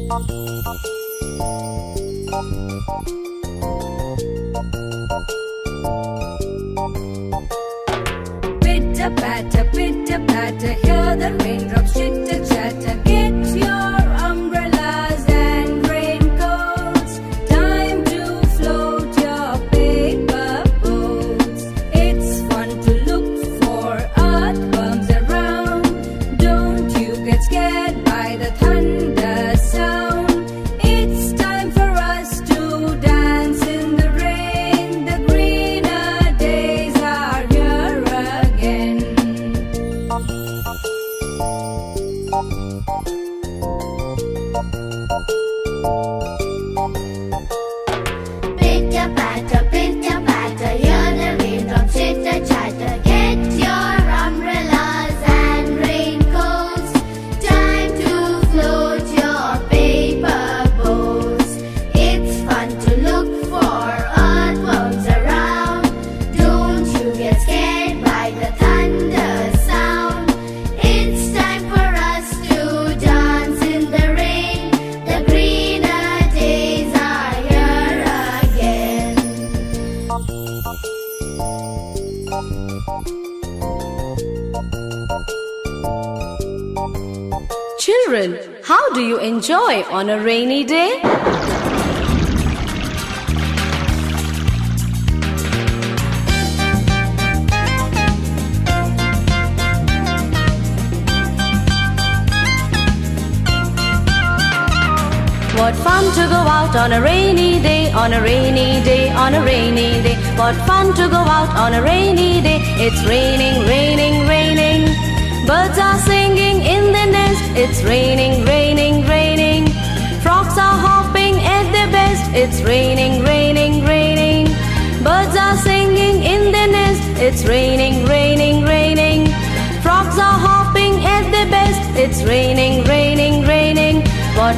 Pitter patter, hear the raindrops chitter chatter. Get your umbrellas and raincoats. Time to float your paper boats. It's fun to look for earthworms around. Don't you get scared by the thunder sound. It's time for us to dance in the rain. The greener days are here again. Pitter patter, hear the raindrops chitter chatter. Get your umbrellas and raincoats. Time to float your paper boats. It's fun to look for earthworms around. Don't you get scared by the thunder sound. It's time for us to dance in the rain. The greener days are here again. Children, how do you enjoy on a rainy day? What fun to go out on a rainy day, on a rainy day, on a rainy day. What fun to go out on a rainy day. It's raining, raining, raining. Birds are singing in the nest. It's raining, raining, raining. Frogs are hopping at their best. It's raining, raining, raining. Birds are singing in the nest. It's raining, raining, raining. Frogs are hopping at their best. It's raining, raining, raining. What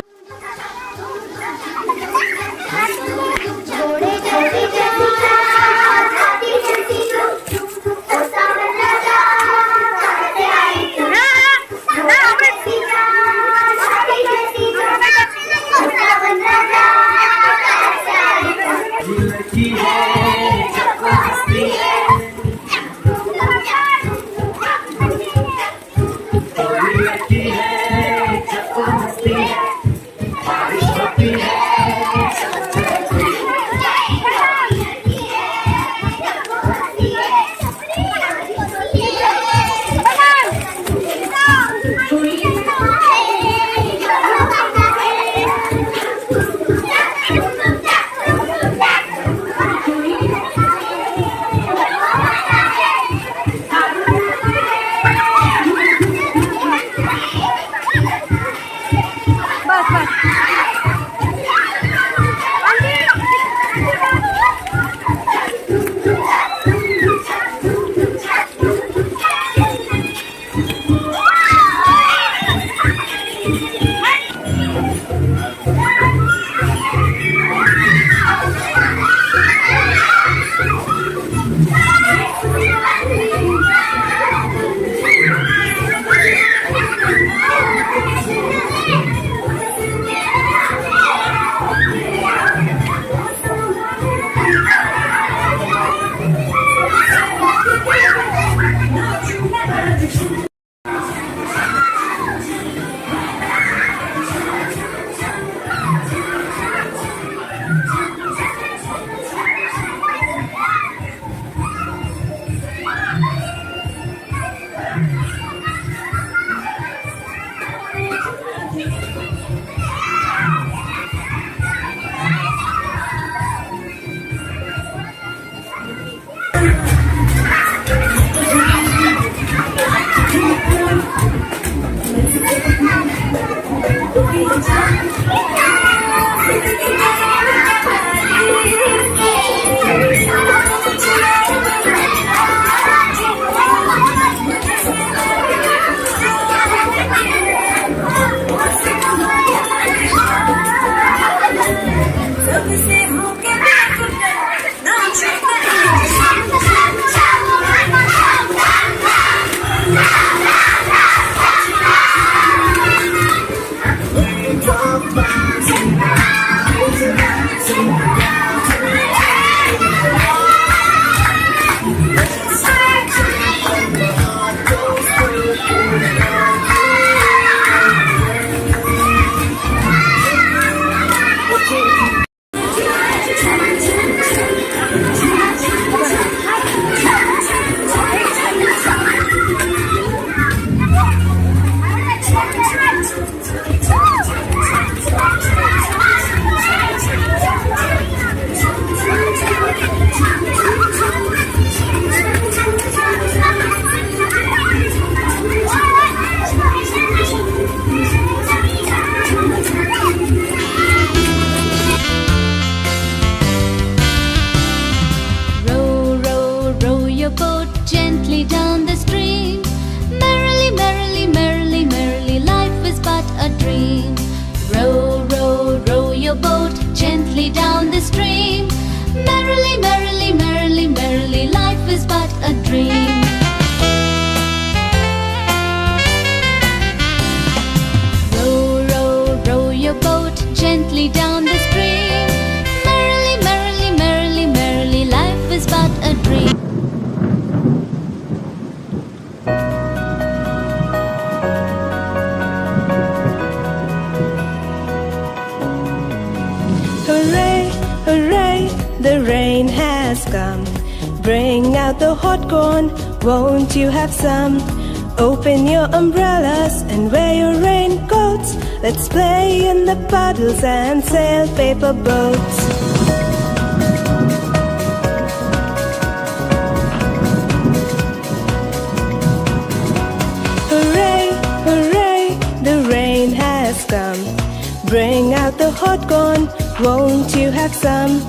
Row, row, row your boat gently down the stream. Merrily, merrily, merrily, merrily, life is but a dream. Row, row, row your boat gently down the stream. Merrily, merrily, merrily, merrily, life is but a dream. Row, row, row your boat gently down the stream. Merrily, merrily, merrily, merrily, life is but a dream. Hooray, hooray, the rain has come. Bring out the hot corn, won't you have some? Open your umbrellas and wear your raincoats. Let's play in the puddles and sail paper boats. Hooray, hooray, the rain has come. Bring out the hot corn, won't you have some?